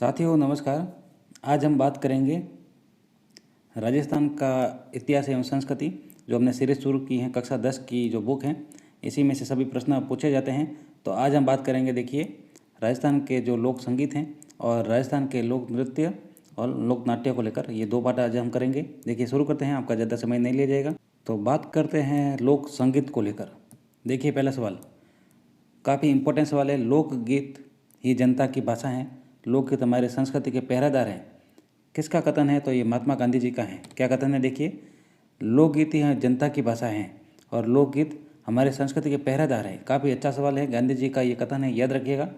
साथियों नमस्कार। आज हम बात करेंगे राजस्थान का इतिहास एवं संस्कृति, जो हमने सीरीज शुरू की है कक्षा 10 की जो बुक है, इसी में से सभी प्रश्न पूछे जाते हैं। तो आज हम बात करेंगे, देखिए, राजस्थान के जो लोक संगीत हैं और राजस्थान के लोक नृत्य और लोक नाट्य को लेकर ये दो पाठ आज हम करेंगे। देखिए शुरू करते हैं, आपका ज़्यादा समय नहीं लिया जाएगा। तो बात करते हैं लोक संगीत को लेकर। देखिए पहला सवाल काफ़ी इंपॉर्टेंट सवाल है। लोकगीत ही जनता की भाषा है, लोकगीत हमारे संस्कृति के पहरेदार हैं। किसका कथन है? तो ये महात्मा गांधी जी का है। क्या कथन है? देखिए, लोकगीत ही जनता की भाषा है और लोकगीत हमारे संस्कृति के पहरेदार हैं। काफ़ी अच्छा सवाल है, गांधी जी का ये कथन है, याद रखिएगा।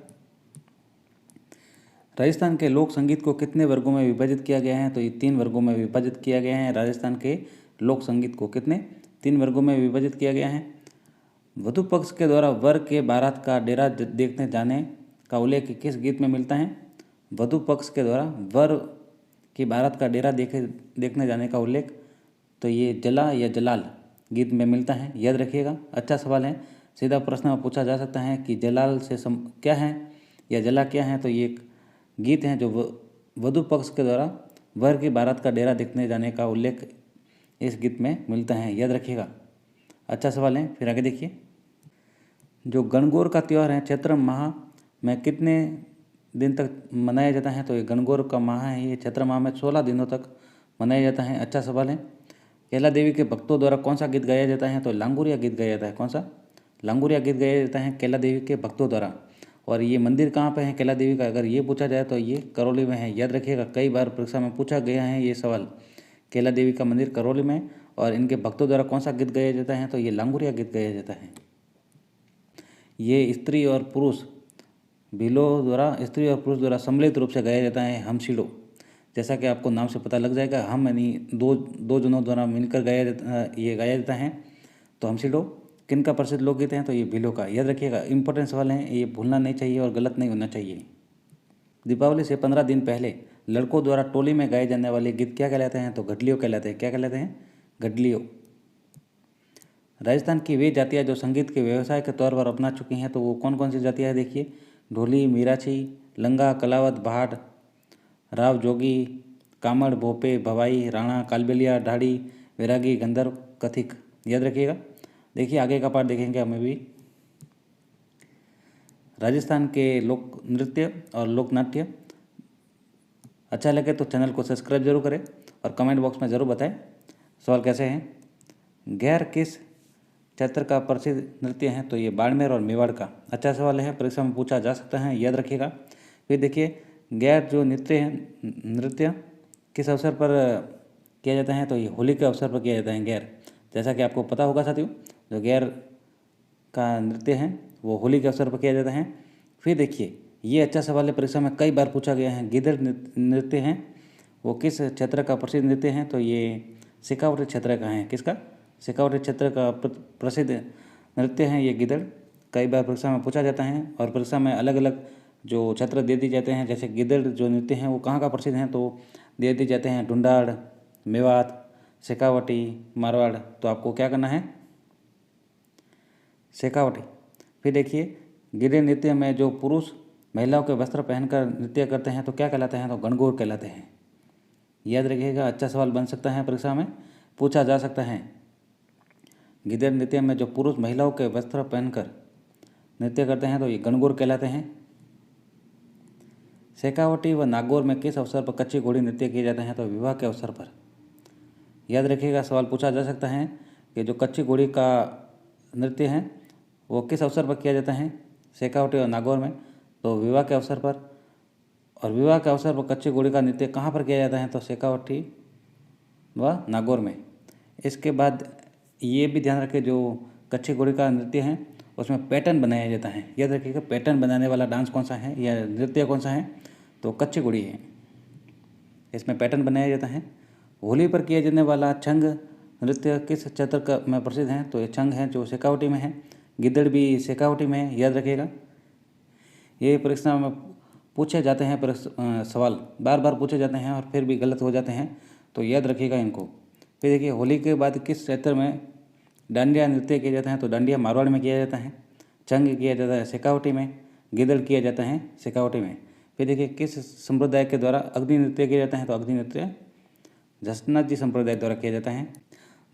राजस्थान के लोक संगीत को कितने वर्गों में विभाजित किया गया है? तो ये 3 वर्गों में विभाजित किया गया है। राजस्थान के लोक संगीत को कितने 3 वर्गों में विभाजित किया गया है। वधु पक्ष के द्वारा वर के बारात का डेरा देखने जाने का उल्लेख किस गीत में मिलता है? वधु पक्ष के द्वारा वर की बारात का डेरा देखने जाने का उल्लेख तो ये जला या जलाल गीत में मिलता है, याद रखिएगा। अच्छा सवाल है, सीधा प्रश्न में पूछा जा सकता है कि जलाल से क्या है या जला क्या है। तो ये एक गीत है जो वधु पक्ष के द्वारा वर की बारात का डेरा देखने जाने का उल्लेख इस गीत में मिलता है, याद रखिएगा। अच्छा सवाल है। फिर आगे देखिए, जो गणगौर का त्यौहार है चैत्र माह में कितने दिन तक मनाया जाता है? तो ये गणगौर का माह है, ये चैत्र माह में 16 दिनों तक मनाया जाता है। अच्छा सवाल है। कैला देवी के भक्तों द्वारा कौन सा गीत गाया जाता है? तो लांगुरिया गीत गाया जाता है। कौन सा? लांगुरिया गीत गाया जाता है कैला देवी के भक्तों द्वारा। और ये मंदिर कहाँ पे है कैला देवी का? अगर ये पूछा जाए तो ये करौली में है, याद रखिएगा। कई बार परीक्षा में पूछा गया है ये सवाल। कैला देवी का मंदिर करौली में और इनके भक्तों द्वारा कौन सा गीत गाया जाता है? तो ये लांगुरिया गीत गाया जाता है। ये स्त्री और पुरुष स्त्री और पुरुष द्वारा सम्मिलित रूप से गाया जाता है, हमसीड़ो। जैसा कि आपको नाम से पता लग जाएगा, हम यानी दो जनों द्वारा मिलकर ये गाया जाता है। तो हमसीड़ो किन का प्रसिद्ध लोकगीत है? तो ये भीलों का, याद रखिएगा। इंपॉर्टेंट सवाल है, ये भूलना नहीं चाहिए और गलत नहीं होना चाहिए। दीपावली से 15 दिन पहले लड़कों द्वारा टोली में गाए जाने वाले गीत क्या कहलाते हैं? तो गडलियों कहलाते हैं। क्या कहलाते हैं? गडलियों। राजस्थान की वे जातियाँ जो संगीत के व्यवसाय के तौर पर अपना चुकी हैं, तो वो कौन कौन सी जातियाँ हैं? देखिए, ढोली, मीराछी, लंगा, कलावत, भाट, राव, जोगी, कामड़, भोपे, भवाई, राणा, कालबेलिया, ढाड़ी, वैरागी, गंधर्व, कथिक, याद रखिएगा। देखिए आगे का पार्ट देखेंगे हमें भी। राजस्थान के लोक नृत्य और लोक नाट्य अच्छा लगे तो चैनल को सब्सक्राइब जरूर करें और कमेंट बॉक्स में ज़रूर बताएं सवाल कैसे हैं। गैर किस क्षेत्र का प्रसिद्ध नृत्य है? तो ये बाड़मेर और मेवाड़ का। अच्छा सवाल है, परीक्षा में पूछा जा सकता है, याद रखिएगा। फिर देखिए, गैर जो नृत्य किस अवसर पर किया जाता है? तो ये होली के अवसर पर किया जाता है गैर। जैसा कि आपको पता होगा साथियों, जो गैर का नृत्य है वो होली के अवसर पर किया जाता है। फिर देखिए, ये अच्छा सवाल है, परीक्षा में कई बार पूछा गया है। गिदड़ नृत्य है वो किस क्षेत्र का प्रसिद्ध नृत्य है? तो ये शेखावटी क्षेत्र का है। किसका? शेखावटी क्षेत्र का प्रसिद्ध नृत्य है ये गिदड़। कई बार परीक्षा में पूछा जाता है और परीक्षा में अलग अलग जो क्षेत्र दे दिए जाते हैं। जैसे गिदड़ जो नृत्य हैं वो कहाँ का प्रसिद्ध हैं? तो दे दिए जाते हैं ढूंढाड़, मेवात, शेखावटी, मारवाड़। तो आपको क्या करना है? शेखावटी। फिर देखिए, गिदड़ नृत्य में जो पुरुष महिलाओं के वस्त्र पहनकर नृत्य करते हैं तो क्या कहलाते हैं? तो गणगौर कहलाते हैं, याद रखिएगा। अच्छा सवाल बन सकता है, परीक्षा में पूछा जा सकता है। गिदड़ नृत्य में जो पुरुष महिलाओं के वस्त्र पहनकर नृत्य करते हैं तो ये गणगौर कहलाते हैं। शेखावटी व नागौर में किस अवसर पर कच्ची घोड़ी नृत्य किए जाते हैं? तो विवाह के अवसर पर, याद रखिएगा। सवाल पूछा जा सकता है कि जो कच्ची घोड़ी का नृत्य है वो किस अवसर पर किया जाता है? शेखावटी और नागौर में, तो विवाह के अवसर पर। और विवाह के अवसर पर कच्ची घोड़ी का नृत्य कहाँ पर किया जाता है? तो शेखावटी व नागौर में। इसके बाद ये भी ध्यान रखें, जो कच्ची घोड़ी का नृत्य है उसमें पैटर्न बनाया जाता है, याद रखिएगा। पैटर्न बनाने वाला डांस कौन सा है या नृत्य कौन सा है? तो कच्ची घोड़ी है, इसमें पैटर्न बनाया जाता है। होली पर किया जाने वाला छंग नृत्य किस क्षेत्र का में प्रसिद्ध है? तो ये छंग है जो शेखावटी में है। गिद्दड़ भी शेखावटी में है, याद रखिएगा। ये परीक्षा में पूछे जाते हैं, सवाल बार बार पूछे जाते हैं और फिर भी गलत हो जाते हैं, तो याद रखिएगा इनको। फिर देखिए, होली के बाद किस क्षेत्र में डांडिया नृत्य किया जाता है? तो डांडिया मारवाड़ में किया जाता है। छंग किया जाता है शेखावटी में, गिदड़ किया जाता है शेखावटी में। फिर देखिए किस संप्रदाय के द्वारा अग्नि नृत्य किया जाता है, तो अग्नि नृत्य जसनाथ जी संप्रदाय द्वारा किया जाता है।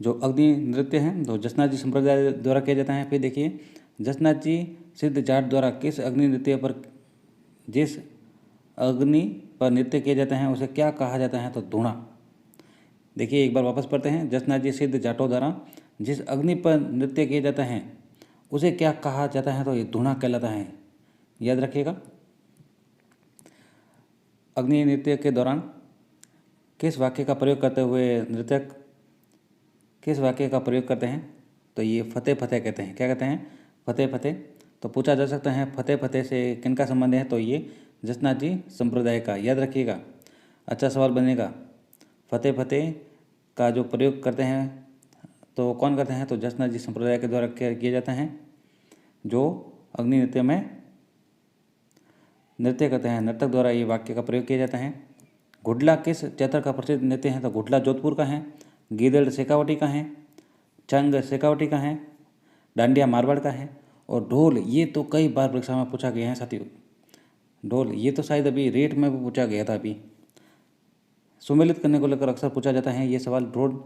जो अग्नि नृत्य है तो जसनाथ जी संप्रदाय द्वारा किया जाता है। फिर देखिए जसनाथ जी सिद्ध जाट द्वारा किस अग्नि नृत्य पर जिस अग्नि पर नृत्य किया जाता है उसे क्या कहा जाता है, तो धूणा। देखिए एक बार वापस पढ़ते हैं। जसनाथ जी सिद्ध जाटों द्वारा जिस अग्नि पर नृत्य किया जाता है उसे क्या कहा जाता है, तो ये धूणा कहलाता है। याद रखिएगा। अग्नि नृत्य के दौरान किस वाक्य का प्रयोग करते हुए नृत्यक किस वाक्य का प्रयोग करते हैं, तो ये फतेह फतेह कहते हैं। क्या कहते हैं? फतेह फतेह। तो पूछा जा सकता है फतेह फतेह से किनका संबंध है, तो ये जसनाथ जी संप्रदाय का। याद रखिएगा, अच्छा सवाल बनेगा। फतेह फतेह का जो प्रयोग करते हैं तो कौन करते हैं, तो जसनाथ जी संप्रदाय के द्वारा किया जाता है, जो अग्नि नृत्य में नृत्य करते हैं। नर्तक द्वारा ये वाक्य का प्रयोग किया जाता है। घुडला किस क्षेत्र का प्रसिद्ध नृत्य है, तो घुडला जोधपुर का है, गीदड़ शेखावटी का है, चंग शेखावटी का है, डांडिया मारवाड़ का है, और ढोल ये तो कई बार परीक्षा में पूछा गया है साथियों। ढोल ये तो शायद अभी रेट में भी पूछा गया था। अभी सुमेलित करने को लेकर अक्सर पूछा जाता है ये सवाल। ढोल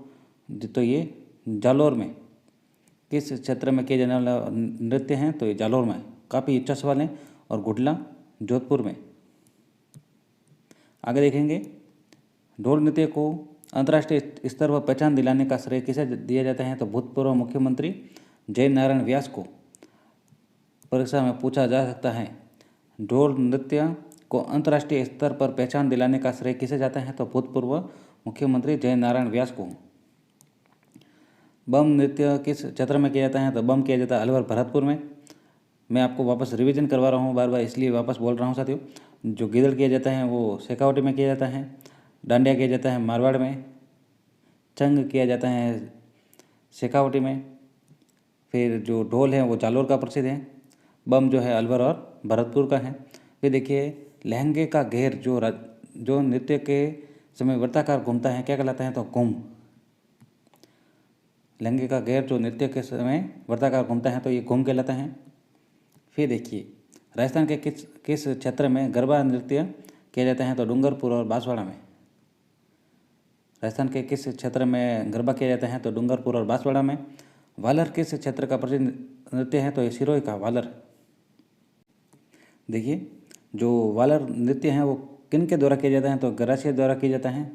तो ये जालौर में किस क्षेत्र में किया जाने वाला नृत्य है, तो ये जालौर में। काफ़ी अच्छा सवाल है। और घुडला जोधपुर में। आगे देखेंगे, ढोल नृत्य को अंतर्राष्ट्रीय स्तर पर पहचान दिलाने का श्रेय किसे दिया जाता है, तो भूतपूर्व मुख्यमंत्री जय नारायण व्यास को। परीक्षा में पूछा जा सकता है ढोल नृत्य को अंतर्राष्ट्रीय स्तर पर पहचान दिलाने का श्रेय किसे जाता है, तो भूतपूर्व मुख्यमंत्री जय नारायण व्यास को। बम नृत्य किस क्षेत्र में किया जाता है, तो बम किया जाता है अलवर भरतपुर में। मैं आपको वापस रिवीजन करवा रहा हूँ बार बार, इसलिए वापस बोल रहा हूँ साथियों। जो गिदड़ किया जाता है वो शेखावटी में किया जाता है, डांडिया किया जाता है मारवाड़ में, चंग किया जाता है शेखावटी में, फिर जो ढोल है वो जालौर का प्रसिद्ध है, बम जो है अलवर और भरतपुर का है। फिर देखिए लहंगे का घेर जो नृत्य के समय वृत्ताकार घूमता है क्या कहलाता है, तो घूम। लहंगे का घेर जो नृत्य के समय वृत्ताकार घूमता है तो ये घूम कहलाता है। फिर देखिए राजस्थान के किस क्षेत्र में गरबा नृत्य किया जाता है, तो डूंगरपुर और बांसवाड़ा में। राजस्थान के किस क्षेत्र में गरबा किया जाता है, तो डूंगरपुर और बांसवाड़ा में। वालर किस क्षेत्र का प्रसिद्ध नृत्य है, तो ये सिरोही का वालर। देखिए जो वालर नृत्य है वो किन के द्वारा किया जाता है, तो गरासिया द्वारा किया जाता है।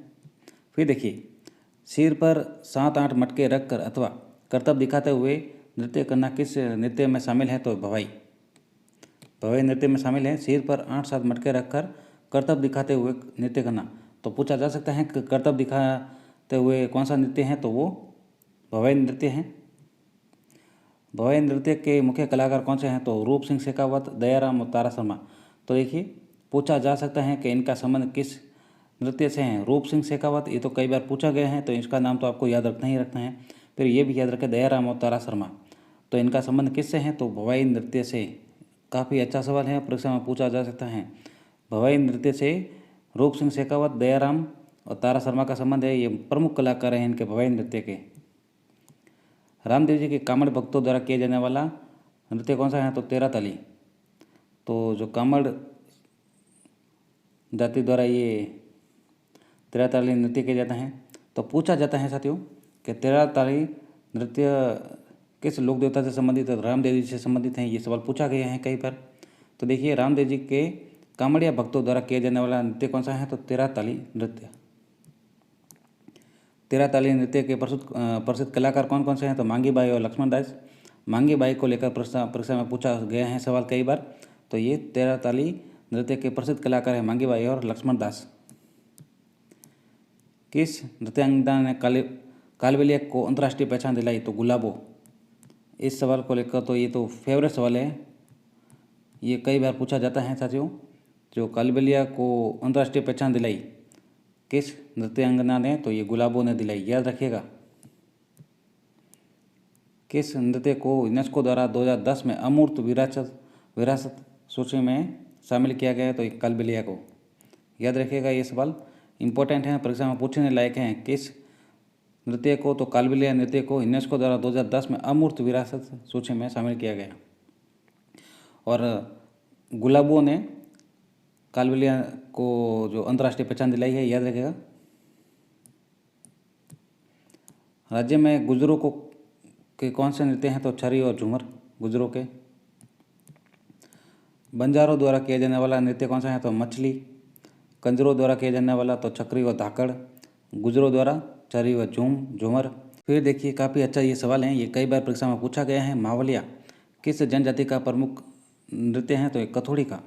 फिर देखिए सिर पर 7-8 मटके रखकर अथवा करतब दिखाते हुए नृत्य करना किस नृत्य में शामिल है, तो भवाई। भवाई नृत्य में शामिल है। सिर पर 8-7 मटके रखकर करतब दिखाते हुए नृत्य करना। तो पूछा जा सकता है कि करतब दिखाते हुए कौन सा नृत्य है, तो वो भवाई नृत्य है। भवाई नृत्य के मुख्य कलाकार कौन से हैं, तो रूप सिंह शेखावत, दयाराम और तारा शर्मा। तो देखिए पूछा जा सकता है कि इनका संबंध किस नृत्य से हैं। रूप सिंह शेखावत ये तो कई बार पूछा गया है, तो इसका नाम तो आपको याद रखना ही रखना है। फिर ये भी याद रखें दयाराम और तारा शर्मा, तो इनका संबंध किससे है, तो भवाई नृत्य से। काफ़ी अच्छा सवाल है, परीक्षा में पूछा जा सकता है। भवाई नृत्य से रूप सिंह शेखावत, दयाराम और तारा शर्मा का संबंध है। ये प्रमुख कलाकार हैं इनके भवाई नृत्य के। रामदेव जी के कामड़ भक्तों द्वारा किया जाने वाला नृत्य कौन सा है, तो तेरा ताली। तो जो कामड़ जाति द्वारा ये तेरा ताली नृत्य किया जाता है। तो पूछा जाता है साथियों कि तेरा ताली नृत्य किस लोक देवता से संबंधित है, रामदेव जी से संबंधित हैं। ये सवाल पूछा गया है कई बार। तो देखिए रामदेव जी के कामड़िया भक्तों द्वारा किया जाने वाला नृत्य कौन सा है, तो तेरा ताली नृत्य। तेरा ताली नृत्य के प्रसिद्ध कलाकार कौन कौन से हैं, तो मांगी बाई और लक्ष्मण दास। मांगी बाई को लेकर परीक्षा में पूछा गया है सवाल कई बार। तो ये तेरा ताली नृत्य के प्रसिद्ध कलाकार हैं मांगी बाई और लक्ष्मण दास। किस नृत्यांगना ने कालबेलिया को अंतर्राष्ट्रीय पहचान दिलाई, तो गुलाबो। इस सवाल को लेकर तो ये तो फेवरेट सवाल है, ये कई बार पूछा जाता है साथियों। जो कालबेलिया को अंतर्राष्ट्रीय पहचान दिलाई किस नृत्यांगना ने, तो ये गुलाबो ने दिलाई। याद रखिएगा। किस नृत्य को यूनेस्को द्वारा 2010 में अमूर्त विरासत सूची में शामिल किया गया है, तो ये कालबेलिया को। याद रखिएगा, ये सवाल इम्पोर्टेंट है, परीक्षा में पूछने लायक हैं। किस नृत्य को, तो कालबेलिया नृत्य को यूनेस्को द्वारा 2010 में अमूर्त विरासत सूची में शामिल किया गया। और गुलाबो ने कालबेलिया को जो अंतर्राष्ट्रीय पहचान दिलाई है, याद रखिएगा। राज्य में गुजरों को के कौन से नृत्य हैं? तो छरी और झूमर गुजरों के। बंजारों द्वारा किया जाने वाला नृत्य कौन सा है? तो मछली। कंजरों द्वारा किया जाने वाला तो छकरी और धाकड़। गुजरों द्वारा छरी व झूमर। फिर देखिए, काफ़ी अच्छा ये सवाल है, ये कई बार परीक्षा में पूछा गया है। मावलिया किस जनजाति का प्रमुख नृत्य है? तो ये कथोड़ी का।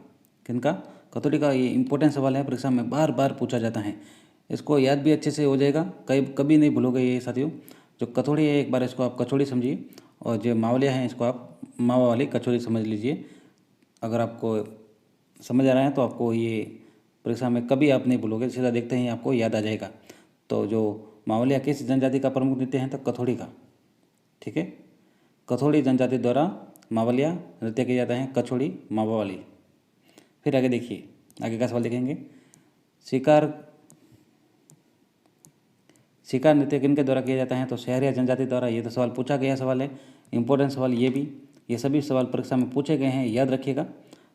किनका? कथोड़ी का। ये इंपॉर्टेंट सवाल है, परीक्षा में बार बार पूछा जाता है। इसको याद भी अच्छे से हो जाएगा, कभी नहीं भूलोगे ये साथियों। जो कथोड़ी है, एक बार इसको आप कचौड़ी समझिए, और जो मावलिया है इसको आप मावा वाली कचौड़ी समझ लीजिए। अगर आपको समझ आ रहा है तो आपको ये परीक्षा में कभी आप नहीं भूलोगे, सीधा देखते ही आपको याद आ जाएगा। तो जो मावलिया किस जनजाति का प्रमुख नृत्य है? तो कथोड़ी का। ठीक है, कथोड़ी जनजाति द्वारा मावलिया नृत्य किया जाता है, कछोड़ी मावा वाली। फिर आगे देखिए, आगे का सवाल देखेंगे। शिकार नृत्य किनके द्वारा किया जाता है? तो सहरिया जनजाति द्वारा। ये तो सवाल पूछा गया सवाल है, इंपॉर्टेंट सवाल ये भी। ये सभी सवाल परीक्षा में पूछे गए हैं, याद रखिएगा।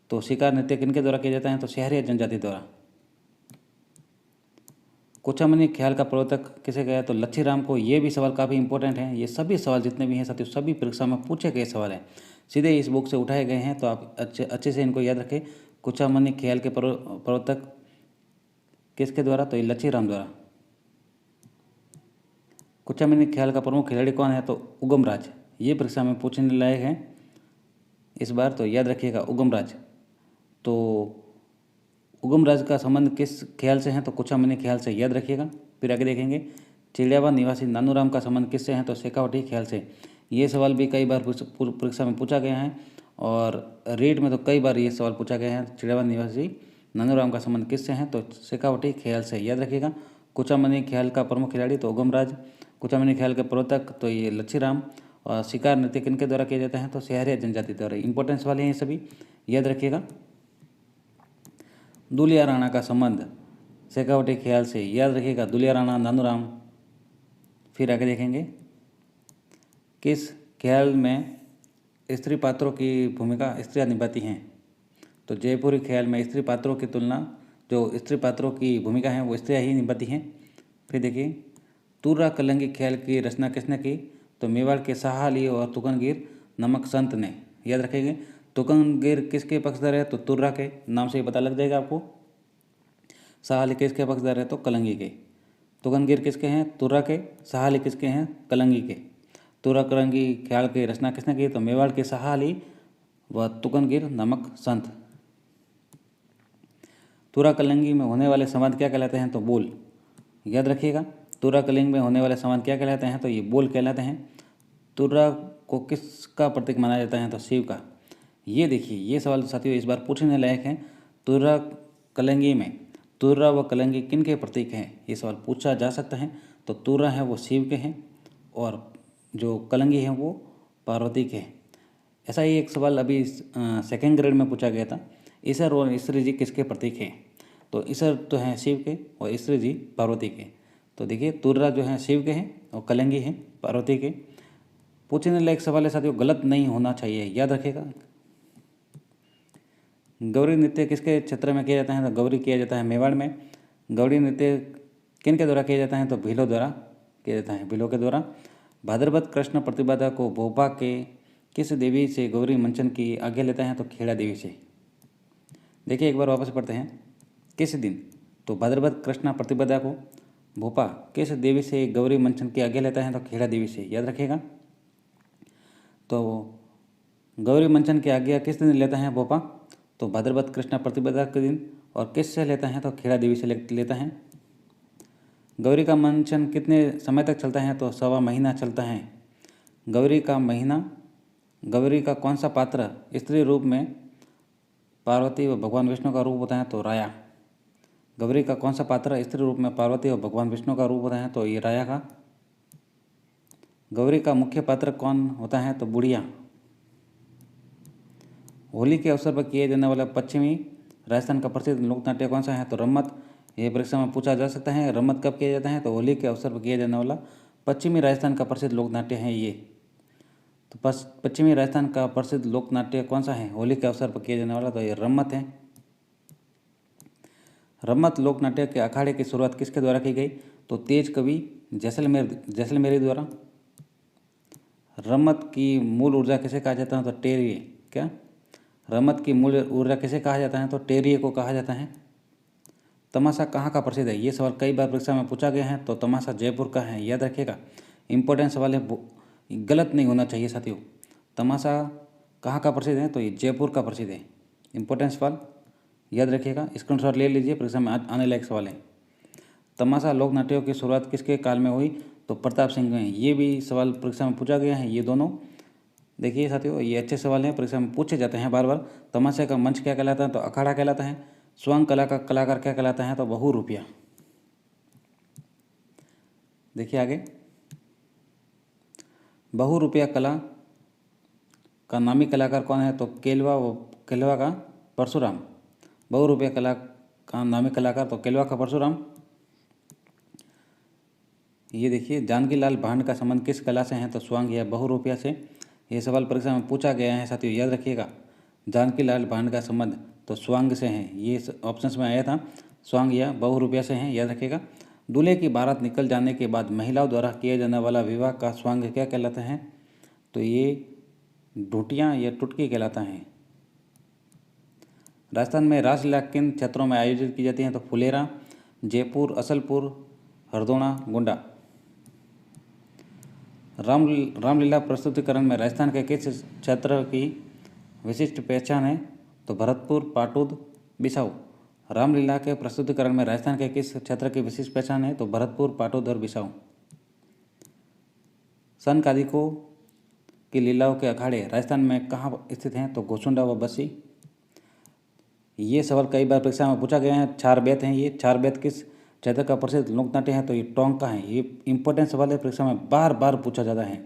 तो शिकार नृत्य किनके द्वारा किया जाता है? तो सहरिया जनजाति द्वारा। कुचामनी ख्याल का प्रवर्तक किसे गया? तो लच्छीराम को। ये भी सवाल काफ़ी इंपॉर्टेंट है। ये सभी सवाल जितने भी हैं साथियों, सभी परीक्षा में पूछे गए सवाल हैं, सीधे इस बुक से उठाए गए हैं। तो आप अच्छे से इनको याद रखें। कुचामनी ख्याल के प्रवर्तक किसके द्वारा? तो ये लच्छीराम द्वारा। कुचामनी ख्याल का प्रमुख खिलाड़ी कौन है? तो उगमराज। ये परीक्षा में पूछने लायक है इस बार, तो याद रखिएगा उगमराज। तो उगमराज का संबंध किस ख्याल से है? तो कुचामनी ख्याल से, याद रखिएगा। फिर आगे देखेंगे, चिड़ियावा निवासी नानूराम का संबंध किससे है? तो शेखावटी ख्याल से। ये सवाल भी कई बार परीक्षा में पूछा गया है, और रीट में तो कई बार ये सवाल पूछा गया है। चिड़ियावा निवासी नानूराम का संबंध किससे है? तो शेखावटी ख्याल से, याद रखिएगा। कुचामनी ख्याल का प्रमुख खिलाड़ी तो उगमराज। कुचामनी ख्याल के प्रवर्तक तो ये लच्छीराम। और शिकार नृत्य किनके द्वारा किया जाता है? तो सहरिया जनजाति द्वारा। इंपॉर्टेंट सवाल हैं ये सभी, याद रखिएगा। दुलिया राणा का संबंध शेखावटी ख्याल से, याद रखिएगा। दुलिया राणा नानूराम। फिर आगे देखेंगे, किस ख्याल में स्त्री पात्रों की भूमिका स्त्रियां निभाती हैं? तो जयपुरी ख्याल में स्त्री पात्रों की तुलना, जो स्त्री पात्रों की भूमिका है वो स्त्रियां ही निभाती हैं। फिर देखिए, तुर्रा कलंगी ख्याल की रचना किसने की? तो मेवाड़ के शाह अली और तुकनगीर नमक संत ने, याद रखेंगे। तुकनगीर किसके पक्षधर है? तो तुर्रा के। नाम से ही पता लग जाएगा आपको। शाह अली किसके पक्षधर है? तो कलंगी के। तुकनगीर किसके हैं? तुर्रा के। शाह अली किसके हैं? कलंगी के। तुर्रा कलंगी ख्याल की रचना किसने की? तो मेवाड़ के शाह अली व तुकनगीर नमक संत। तुर्रा कलंगी में होने वाले संवाद क्या कहलाते हैं? तो बोल, याद रखिएगा। तुर्रा कलिंग में होने वाले संवाद क्या कहलाते हैं? तो ये बोल कहलाते हैं। तुर्रा को किसका प्रतीक माना जाता है? तो शिव का। ये देखिए, ये सवाल साथियों इस बार पूछने लायक है। तुर्रा कलंगी में तुर्रा व कलंगी किन के प्रतीक हैं? ये सवाल पूछा जा सकता है। तो तुर्रा है वो शिव के हैं, और जो कलंगी हैं वो पार्वती के हैं। ऐसा ही एक सवाल अभी सेकेंड ग्रेड में पूछा गया था, ईश्वर और ईश्वरी जी किसके प्रतीक हैं? तो ईश्वर तो हैं शिव के, और ईश्वरी जी पार्वती के। तो देखिए, तुर्रा जो है शिव के हैं, और कलंगी हैं पार्वती के। पूछने लायक सवाल है साथियों, गलत नहीं होना चाहिए, याद रखेगा। गौरी नृत्य किसके क्षेत्र में किया जाता है? तो गौरी किया जाता है मेवाड़ में। गौरी नृत्य किन के द्वारा किया जाता है? तो भीलों द्वारा किया जाता है, भीलों के द्वारा। भाद्रपद कृष्ण प्रतिपदा को भोपा के किस देवी से गौरी मंचन की आज्ञा लेता है? तो खेड़ा देवी से। देखिए, एक बार वापस पढ़ते हैं। किस दिन? तो भाद्रपद कृष्ण प्रतिपदा को भोपा किस देवी से गौरी मंचन की आज्ञा लेता है? तो खेड़ा देवी से, याद रखिएगा। तो गौरी मंचन की आज्ञा किस दिन लेता है भोपा? तो भाद्रपद कृष्ण प्रतिपदा के दिन। और किस से लेता है? तो खेड़ा देवी से लेता है। गौरी का मंचन कितने समय तक चलता है? तो 1.25 महीना चलता है। गौरी का महीना, गौरी का कौन सा पात्र स्त्री रूप में पार्वती व भगवान विष्णु का रूप होता है? तो राया। गौरी का कौन सा पात्र स्त्री रूप में पार्वती और भगवान विष्णु का रूप होता है? तो ये राया का। गौरी का मुख्य पात्र कौन होता है? तो बुढ़िया। होली के अवसर पर किए जाने वाला पश्चिमी राजस्थान का प्रसिद्ध लोक नाट्य कौन सा है? तो रम्मत। ये परीक्षा में पूछा जा सकता है, रम्मत कब किया जाता है? तो होली के अवसर पर किया जाने वाला पश्चिमी राजस्थान का प्रसिद्ध लोक नाट्य है ये। तो पश्चिमी राजस्थान का प्रसिद्ध लोक नाट्य कौन सा है होली के अवसर पर किया जाने वाला? तो ये रम्मत है। रम्मत लोक नाट्य के अखाड़े की शुरुआत किसके द्वारा की गई? तो तेज कवि जैसलमेरी द्वारा। रम्मत की मूल ऊर्जा किसे कहा जाता है? तो टेरिये। क्या? रम्मत की मूल ऊर्जा किसे कहा जाता है? तो टेरिये को कहा जाता है। तमाशा कहाँ का प्रसिद्ध है? ये सवाल कई बार परीक्षा में पूछा गया है। तो तमाशा जयपुर का है, याद रखिएगा। इंपॉर्टेंट सवाल है, गलत नहीं होना चाहिए साथियों। तमाशा कहाँ का प्रसिद्ध है? तो ये जयपुर का प्रसिद्ध है। इंपॉर्टेंट सवाल याद रखिएगा, स्क्रीनशॉट ले लीजिए, परीक्षा में आने लायक सवाल है। तमाशा लोक नाट्यों की शुरुआत किसके काल में हुई? तो प्रताप सिंह में। ये भी सवाल परीक्षा में पूछा गया है। ये दोनों देखिए साथियों, ये अच्छे सवाल हैं, परीक्षा में पूछे जाते हैं बार बार। तमाशे का मंच क्या कहलाता है? तो अखाड़ा कहलाता है। स्वयं कला का कलाकार क्या कहलाता है? तो बहुरूपिया। देखिए आगे, बहुरूपिया कला का नामी कलाकार कौन है? तो केलवा का परशुराम। बहुरूपिया कला का नामी कलाकार तो केलवा का परशुराम। ये देखिए, जानकी लाल भांड का संबंध किस कला से है? तो स्वांग या बहुरूपिया से। ये सवाल परीक्षा में पूछा गया है साथियों, याद रखिएगा। जानकी लाल भांड का संबंध तो स्वांग से है। ये ऑप्शंस में आया था, स्वांग या बहुरूपिया से हैं, याद रखिएगा। दूल्हे की बारात निकल जाने के बाद महिलाओं द्वारा किया जाने वाला विवाह का स्वांग क्या कहलाता है? तो ये ढूटियाँ या टुटकी कहलाता है। राजस्थान में रासलीला किन क्षेत्रों में आयोजित की जाती है? तो फुलेरा, जयपुर, असलपुर, हरदोना, गोंडा। रामलीला प्रस्तुतिकरण में राजस्थान के किस क्षेत्र की विशिष्ट पहचान है? तो भरतपुर, पाटुद, बिसाऊ। रामलीला के प्रस्तुतिकरण में राजस्थान के किस क्षेत्र की विशिष्ट पहचान है? तो भरतपुर, पाटुद और बिसाऊ। सनकादिकों की लीलाओं के अखाड़े राजस्थान में कहाँ स्थित हैं? तो गोसुंडा व बस्सी। ये सवाल कई बार परीक्षा में पूछा गया है। चार बेत हैं ये। चार बेत किस क्षेत्र का प्रसिद्ध लोकनाट्य है? तो ये टोंक का है। ये इंपॉर्टेंट सवाल है, परीक्षा में बार बार पूछा जाता है।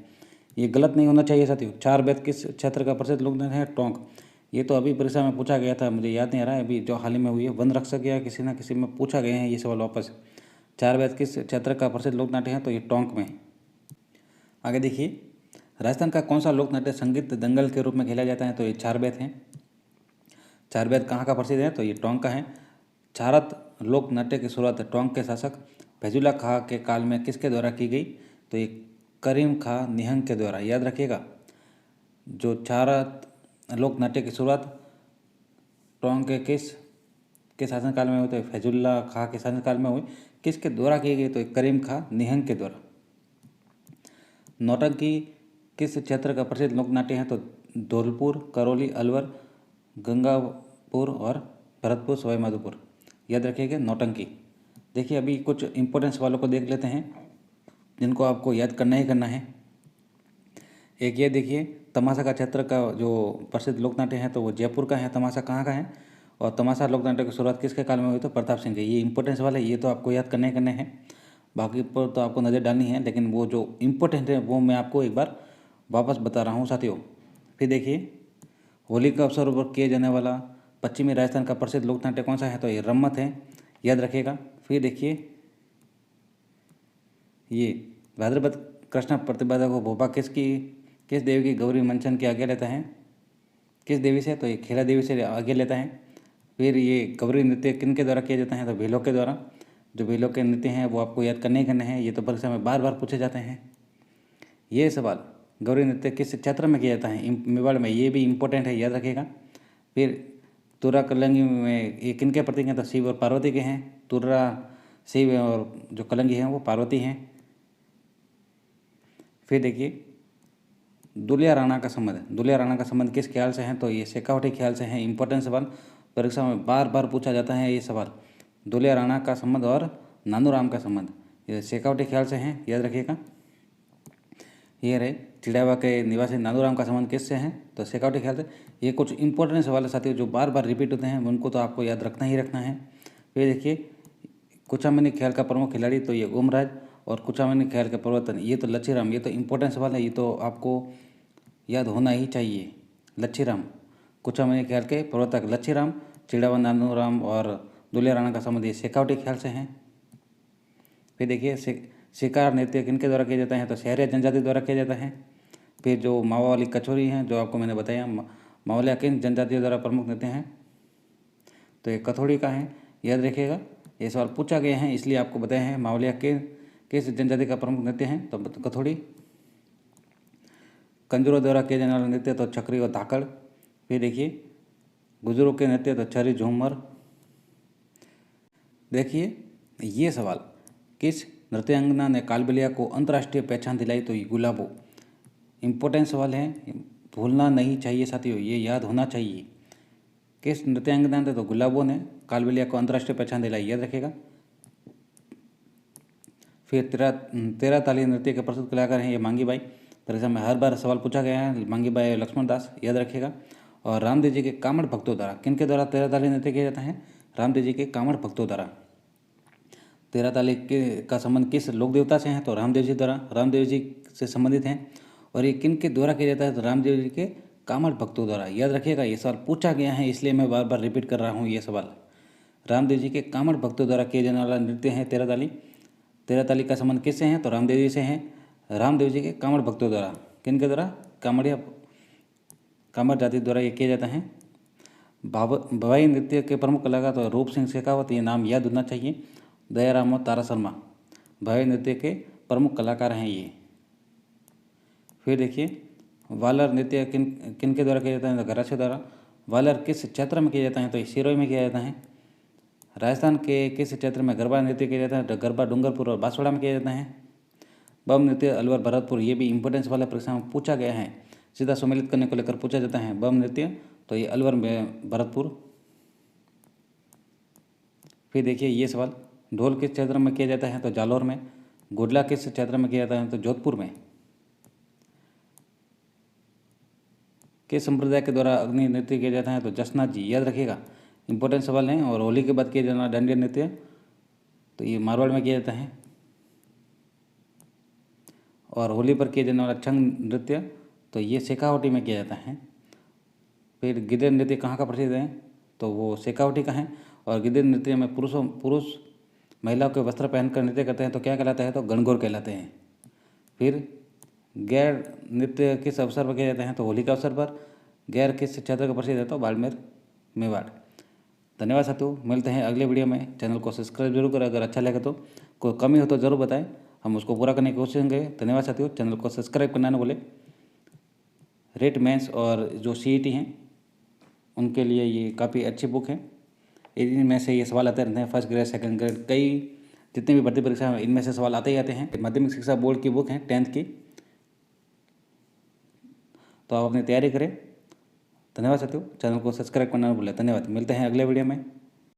ये गलत नहीं होना चाहिए साथियों। चार बेत किस क्षेत्र का प्रसिद्ध लोकनाट्य है? टोंक। ये तो अभी परीक्षा में पूछा गया था, मुझे याद नहीं आ रहा है, अभी जो हाल ही में हुई है, वन रक्षक या किसी न किसी में पूछा गया है ये सवाल वापस। चार बेत किस क्षेत्र का प्रसिद्ध लोकनाट्य है? तो ये टोंक में। आगे देखिए, राजस्थान का कौन सा लोकनाट्य संगीत दंगल के रूप में खेला जाता है? तो ये चार बेत हैं। चार बेत कहाँ का प्रसिद्ध है? तो ये टोंक का है। चारत लोक नाट्य की शुरुआत टोंक के शासक फैजुल्ला खां के काल में किसके द्वारा की गई? तो ये करीम खां निहंग के द्वारा, याद रखिएगा। जो चारत लोक नाट्य की शुरुआत टोंक के शासनकाल में हुई, तो फैजुल्ला खां के शासनकाल में हुई। किसके द्वारा की गई? तो करीम खां निहंग के द्वारा। नौटंकी किस क्षेत्र का प्रसिद्ध लोकनाट्य है? तो धौलपुर, करौली, अलवर, गंगापुर और भरतपुर, सवाई माधोपुर। याद रखिएगा नौटंकी। देखिए, अभी कुछ इंपॉर्टेंट सवालों को देख लेते हैं जिनको आपको याद करना ही करना है। एक ये देखिए, तमाशा का क्षेत्र का जो प्रसिद्ध लोकनाट्य है तो वो जयपुर का है। तमाशा कहाँ का है? और तमाशा लोकनाट्य की शुरुआत किसके काल में हुई? तो प्रताप सिंह के। ये इंपॉर्टेंट सवाल है, ये तो आपको याद करने हैं। बाकी पर तो आपको नज़र डालनी है, लेकिन वो जो इम्पोर्टेंट है वो मैं आपको एक बार वापस बता रहा हूँ साथियों। फिर देखिए, होली के अवसर पर किए जाने वाला पश्चिमी राजस्थान का प्रसिद्ध लोकनाट्य कौन सा है? तो ये रम्मत है, याद रखिएगा। फिर देखिए, ये भाद्रपद कृष्ण प्रतिपदा को भोपा किस देवी की गौरी मंचन के आगे लेता है? किस देवी से? तो ये खेला देवी से आगे लेता है। फिर ये गौरी नृत्य किन के द्वारा किया जाता है? तो भीलों के द्वारा। जो भीलों के नृत्य हैं वो आपको याद करने हैं, ये तो परीक्षा में बार बार पूछे जाते हैं। ये सवाल गौरी नृत्य किस क्षेत्र में किया जाता है? मेवाड़ में। ये भी इम्पोर्टेंट है, याद रखिएगा। फिर तुर्रा कलंगी में ये किन के प्रतीक हैं? तो शिव और पार्वती के हैं। तुर्रा शिव और जो कलंगी हैं वो पार्वती हैं। फिर देखिए, दुलिया राणा का संबंध किस ख्याल से है? तो ये शेखावटी ख्याल से है। इंपॉर्टेंट सवाल, परीक्षा में बार बार पूछा जाता है ये सवाल। दुलिया राणा का संबंध और नानूराम का संबंध ये शेखावटी ख्याल से हैं, याद रखिएगा। ये रहे, चिड़ावा के निवासी नानूराम का संबंध किससे है? तो शेखावटी ख्याल से। ये कुछ इंपॉर्टेंट सवाल है साथियों जो बार बार रिपीट होते हैं, उनको तो आपको याद रखना ही रखना है। फिर देखिए, कुचामनी ख्याल का प्रमुख खिलाड़ी तो ये ओमराज, और कुचामनी ख्याल का प्रवर्तन ये तो लच्छीराम। ये तो इंपॉर्टेंट सवाल है, ये तो आपको याद होना ही चाहिए। लच्छीराम, कुचामनी ख्याल के प्रवर्तक लच्छीराम, चिड़ावा नानूराम और दुलिया राणा का संबंध ये शेखावटी ख्याल से हैं। फिर देखिए, शिकार नृत्य किनके द्वारा किया जाता है? तो शहरिया जनजाति द्वारा किया जाता है। फिर जो मावा वाली कचौरी हैं, जो आपको मैंने बताया, मावलिया किन जनजातियों द्वारा प्रमुख नृत्य हैं? तो ये कथोड़ी का है। याद रखिएगा, ये सवाल पूछा गया है इसलिए आपको बताए हैं। मावलिया के किस जनजाति का प्रमुख नृत्य है? तो कथोड़ी। कंजरों द्वारा किया जाने वाला नृत्य तो छकरी और धाकड़। फिर देखिए गुजरों के नृत्य तो छरी झूमर। देखिए ये सवाल, किस नृत्यांगना ने कालबेलिया को अंतर्राष्ट्रीय पहचान दिलाई? तो ये गुलाबो। इम्पोर्टेंट सवाल है, भूलना नहीं चाहिए साथियों, ये याद होना चाहिए। किस नृत्यांगना ने? तो गुलाबो ने कालबेलिया को अंतर्राष्ट्रीय पहचान दिलाई, याद रखेगा। फिर तेरह ताली नृत्य के प्रसिद्ध कलाकार हैं ये मांगी बाई। परीक्षा में हर बार सवाल पूछा गया है, मांगी बाई और लक्ष्मण दास, याद रखेगा। और रामदेव जी के कामड़ भक्तों द्वारा, किनके द्वारा तेरह ताली नृत्य किया जाता है? रामदेव जी के कामड़ भक्तों द्वारा। तेरह ताली का संबंध किस लोक देवता से है? तो रामदेव जी द्वारा, रामदेव जी से संबंधित हैं। और ये किन के द्वारा किया जाता है? तो रामदेव जी के कामड़ भक्तों द्वारा, याद रखिएगा। ये सवाल पूछा गया है इसलिए मैं बार बार रिपीट कर रहा हूँ ये सवाल। रामदेव जी के कामड़ भक्तों द्वारा किए जाने वाला नृत्य है तेरह ताली। तेरह ताली का संबंध किससे है? तो रामदेव जी से है। रामदेव जी के कामड़ भक्तों द्वारा, किन के द्वारा? कामड़ जाति द्वारा ये किया जाता है। भवाई नृत्य के प्रमुख कलाकार तो रूप सिंह शेखावत, ये नाम याद होना चाहिए। दयाराम और तारा शर्मा भवाई नृत्य के प्रमुख कलाकार हैं ये। फिर देखिए वालर नृत्य किन के द्वारा किया जाता है? तो गरासियों द्वारा। वालर किस क्षेत्र में किया जाता है? तो सिरोही में किया जाता है। राजस्थान के किस क्षेत्र में गरबा नृत्य किया जाता है? तो गरबा डूंगरपुर और बांसवाड़ा में किया जाता है। बम नृत्य अलवर भरतपुर, ये भी इंपॉर्टेंस वाला परीक्षा में पूछा गया है, सीधा सम्मिलित करने को लेकर पूछा जाता है। बम नृत्य तो ये अलवर में भरतपुर। फिर देखिए ये सवाल, ढोल किस क्षेत्र में किया जाता है? तो जालौर में। गुडला किस क्षेत्र में किया जाता है? तो जोधपुर में। किस संप्रदाय के द्वारा अग्नि नृत्य किया जाता है? तो जसनाथ जी, याद रखिएगा, इंपॉर्टेंट सवाल हैं। और होली के बाद किया जाना डांडिया नृत्य तो ये मारवाड़ में किया जाता है। और होली पर किया जाने वाला छंग नृत्य तो ये शेखावटी में किया जाता है। फिर गिद्ध नृत्य कहाँ का प्रसिद्ध है? तो वो शेखावटी का है। और गिद्ध नृत्य में पुरुष महिलाओं के वस्त्र पहनकर नृत्य करते हैं तो क्या कहलाता है? तो गणगौर कहलाते हैं। फिर गैर नृत्य किस अवसर पर किया जाता है? तो होली के अवसर पर। गैर किस क्षेत्र का प्रसिद्ध है? तो बाड़मेर मेवाड़। धन्यवाद साथियों, मिलते हैं अगले वीडियो में। चैनल को सब्सक्राइब जरूर करें, अगर अच्छा लगे तो। कोई कमी हो तो ज़रूर बताएं, हम उसको पूरा करने की कोशिश करेंगे। धन्यवाद साथियों, चैनल को सब्सक्राइब करना ना बोले। रेट मेंस और जो सीईटी हैं उनके लिए ये काफ़ी अच्छी बुक है। इनमें से ये सवाल आते रहते हैं, फर्स्ट ग्रेड सेकंड ग्रेड, कई जितनी भी भर्ती परीक्षा हैं इनमें से सवाल आते ही आते हैं। माध्यमिक शिक्षा बोर्ड की बुक है 10th की, तो आप अपनी तैयारी करें। धन्यवाद साथियों, चैनल को सब्सक्राइब करना ना भूलें। धन्यवाद, मिलते हैं अगले वीडियो में।